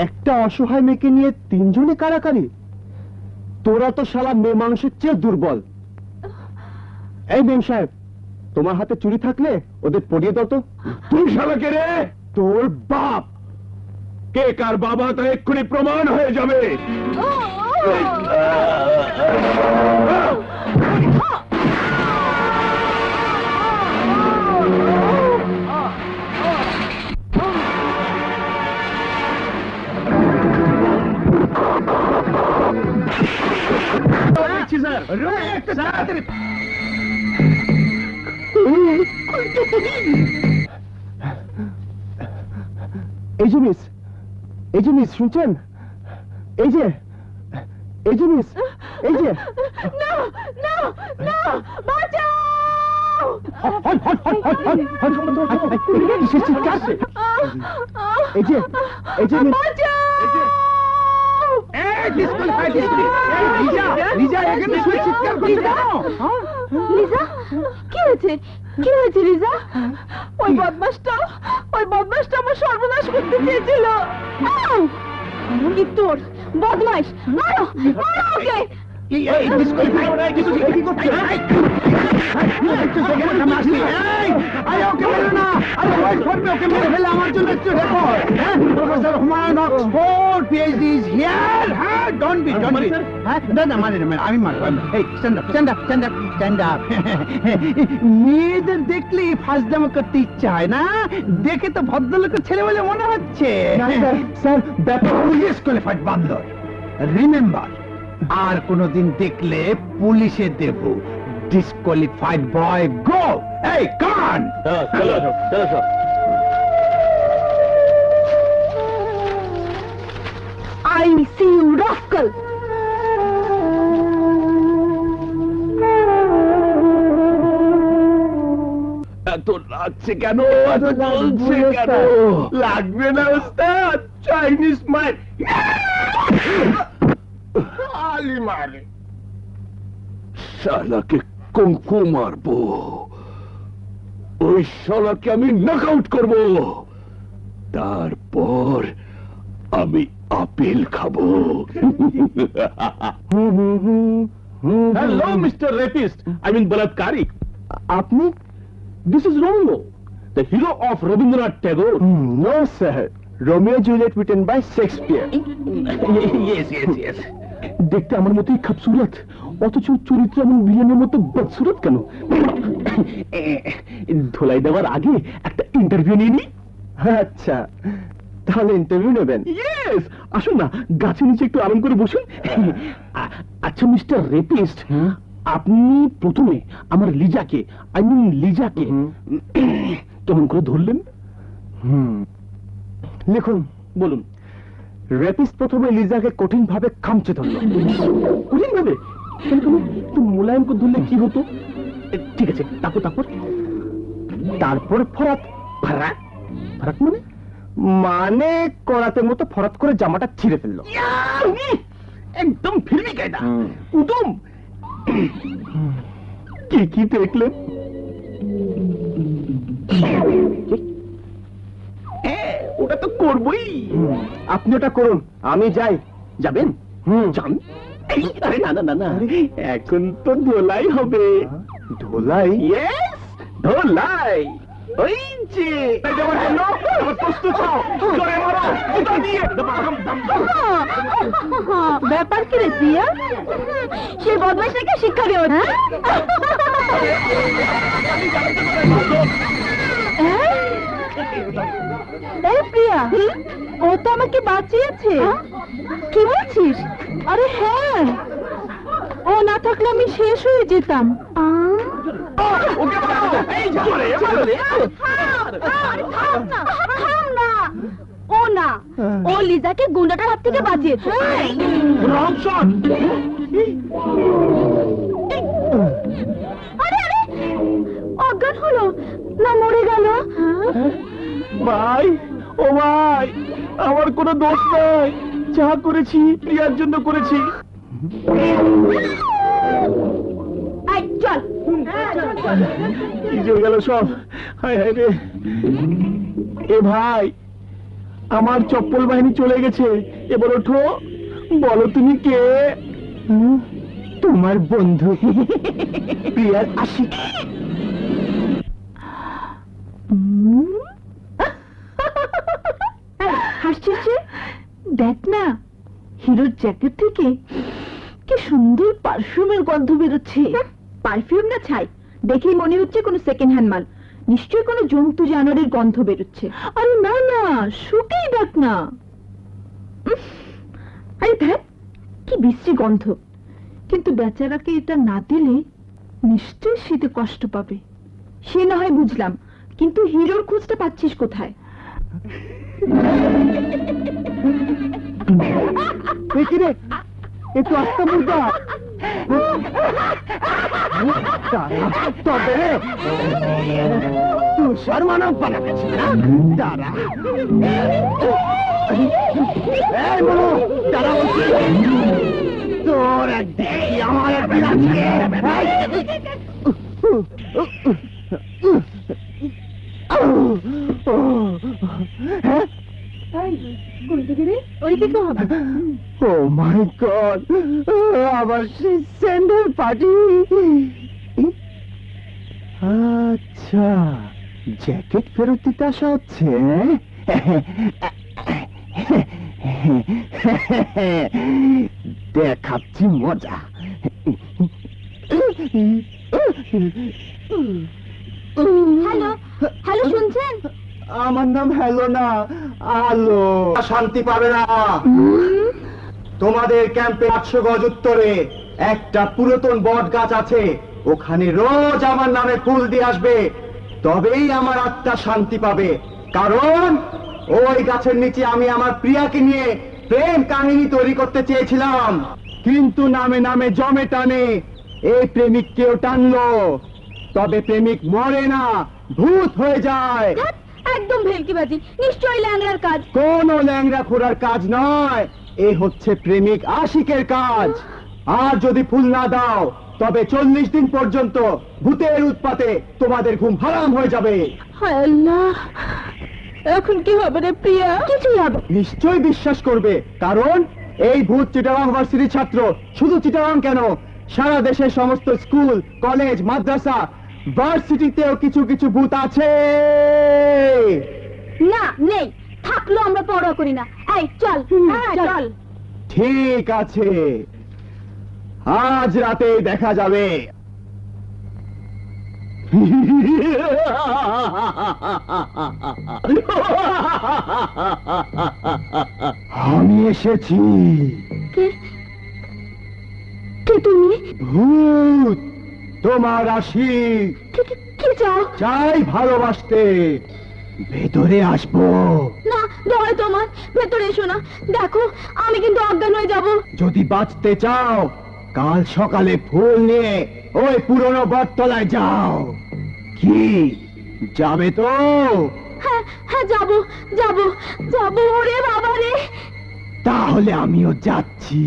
একটা অসহায় মেয়েকে নিয়ে তিনজনে কারাকারি? তোরা তো শালা মেয়ে মানুষের চেয়ে দুর্বল। এই মেম সাহেব, তোমার হাতে চুরি থাকলে ওদের পড়িয়ে দাও তো। তুই শালা কে রে? তোর বাপ। কে কার বাবা তা এক্ষুনি প্রমাণ হয়ে যাবে। এই যে মিস, এই যে মিস, শুনছেন? এই যে, এই যে মিস, এই যে। না না না, বাঁচাও! এই যে, এই যে মিস, বাঁচাও! লিজা, কি হয়েছে? কি হয়েছে লিজা? ওই বদমাশটা আমার সর্বনাশ করতে চেয়েছিল। কি তোর বদমাশ? মারো মারো ওকে! মেয়েদের দেখলে ফাজলামো করতে ইচ্ছা হয় না? দেখে তো ভদ্রলোকের ছেলে বলে মনে হচ্ছে। স্যার ব্যাপার ডিসকোয়ালিফাইড বান্দর। রিমেম্বার, আর কোনদিন দেখলে পুলিশে দেব। ডিসকোয়ালিফাইড বয়, গো! এই কান! চলো চলো চলো। I see you, rascal! এত লাগছে কেন? এত বলছে কেন? লাগবে না ওস্তাদ, চাইনিজ মার আলি মারে। শালাকে কুংফু মারবো, ওই শালাকে আমি নকআউট করব, তারপর আমি আপেল খাবো। Hello mister rapist, I mean বলাৎকারী। আপনি? This is Romeo, the hero of Rabindranath Tagore. No sir, Romeo Juliet written by Shakespeare. Yes, yes, yes. দেখতে আমার মতোই খুবসুরত, অথচ চরিত্র এমন ভিলেনের মতো বদসুরত কেন? ধোলাই দেওয়ার আগে একটা ইন্টারভিউ নিয়ে নি। আচ্ছা, তাহলে ইন্টারভিউ নেবেন? ইয়েস, আসুন না, গাছের নিচে একটু আরাম করে বসুন। আচ্ছা মিস্টার রেপিস্ট, আপনি প্রথমে আমার লিজাকে, আই মিন লিজাকে কেমন করে ধরলেন? লিখুন। বলুন। রেপিস্ট প্রথমে লিজাকে কঠিন ভাবে খামচে ধরল। কঠিন ভাবে? একটু মোলায়েম করে ধরলে কি হতো? ঠিক আছে, তারপর তারপর ফরাত। ফারাক? ফারাক মানে? মানে করাতের মতো ফরাত করে জামাটা ছিঁড়ে ফেললো। একদম ফিল্মি কায়দা, উদম। কি কি দেখলেন? ওটা তো করবই। আপনি ওটা করুন, আমি যাই। যাবেন? যান। আরে না না না না, এখন তো ধোলাই হবে। ধোলাই? ইয়েস, ধোলাই। ওই যে ব্যাপার কি রে প্রিয়া? সেই বদমাশটাকে শিক্ষা দেওয়া। এই প্রিয়া, ও তো আমাকে বাঁচিয়েছে। কি বলছিস? আরে হ্যাঁ, ও না থাকলে আমি শেষ হয়ে যেতাম। ও না, ও লিজাকে গুন্ডাটার হাত থেকে বাঁচিয়েছে। আরে আরে, অজ্ঞান হলো না মরে গেল? ভাই, ও ভাই, আমার কোনো দোষ নাই, যা করেছি প্রিয়ার জন্য করেছি। চল, কি হয়ে গেল সব? হায় হায় রে। এ ভাই, আমার চপ্পল বাহিনী চলে গেছে, এবার ওঠো, বলো তুমি কে? তোমার বন্ধু প্রিয়ার আশিক। হাসছিস যে? দেখ না, হিরোর জ্যাকেট থেকে কি সুন্দর পারফিউমের গন্ধ বেরোচ্ছে। পারফিউম না ছাই, দেখেই মনে হচ্ছে কোনো সেকেন্ড হ্যান্ড মাল। নিশ্চয়ই কোনো জন্তু জানোয়ারের গন্ধ বেরোচ্ছে। আরে না না, শুকেই দেখ না। আরে দেখ কি বিশ্রী গন্ধ। কিন্তু বেচারাকে এটা না দিলে নিশ্চয়ই শীতে কষ্ট পাবে। সে না হয় বুঝলাম, কিন্তু হিরোর খোঁজটা পাচ্ছিস কোথায়? রে একটু আস্তে মুদ্রা তবে রে তুষার মানব বানাচ্ছি না। দাঁড়া দাঁড়া বলছি, তোর দেখি আমার ও মাই গড, আবার সেই স্যান্ডেল পার্টি। আচ্ছা, জ্যাকেট ফেরত দিতে আসা হচ্ছে। দেখাচ্ছি মজা। হ্যালো হ্যালো, শুনছেন? আমার নাম হ্যালো না, আলো। শান্তি পাবে না। তোমাদের ক্যাম্পে 800 গজ উত্তরে একটা পুরাতন বট গাছ আছে, ওখানে রোজ আমার নামে ফুল দিয়ে আসবে, তবেই আমার আত্মা শান্তি পাবে। কারণ ওই গাছের নিচে আমি আমার প্রিয়াকে নিয়ে প্রেম কাহিনী তৈরি করতে চেয়েছিলাম, কিন্তু নামে নামে জমে টানে এই প্রেমিক কেউ টানলো, তবে প্রেমিক মরে না, ভূত হয়ে যায়। একদম ভেলকিবাজি, নিশ্চয়ই ল্যাংড়ার কাজ। কোন ল্যাংড়া খোরার কাজ নয়, এ হচ্ছে প্রেমিক আশিকের কাজ। আর যদি ফুল না দাও তবে 40 দিন পর্যন্ত ভূতের উৎপাতে তোমাদের ঘুম হারাম হয়ে যাবে। হায় আল্লাহ, এখন কি হবে রে প্রিয়া? কিছুই হবে। নিশ্চয় বিশ্বাস করবে, কারণ এই ভূত চিটাগাং ভার্সিটির ছাত্র। শুধু চিটাগাং কেন, সারা দেশের সমস্ত স্কুল, কলেজ, মাদ্রাসা, ভার্সিটিতেও কিছু কিছু ভূত আছে। না নেই, থাকলো আমরা পরোয়া করি না। এই চল, হ্যাঁ চল। ঠিক আছে, আজ রাতে দেখা যাবে। আমি এসেছি। কে তুমি? ভূত, তোমার আশিক। কি চাও? চাই ভালোবাসতে। ভেতরে আসবো? না, দয় তোমার, ভেতরে এসো না। দেখো আমি কিন্তু অজ্ঞান হয়ে যাব। যদি বাঁচতে চাও কাল সকালে ফুল নিয়ে ওই পুরনো বটতলায় যাও। কি যাবে তো? হ্যাঁ হ্যাঁ, যাবো যাবো যাবো। ওরে বাবা রে! তাহলে আমিও যাচ্ছি।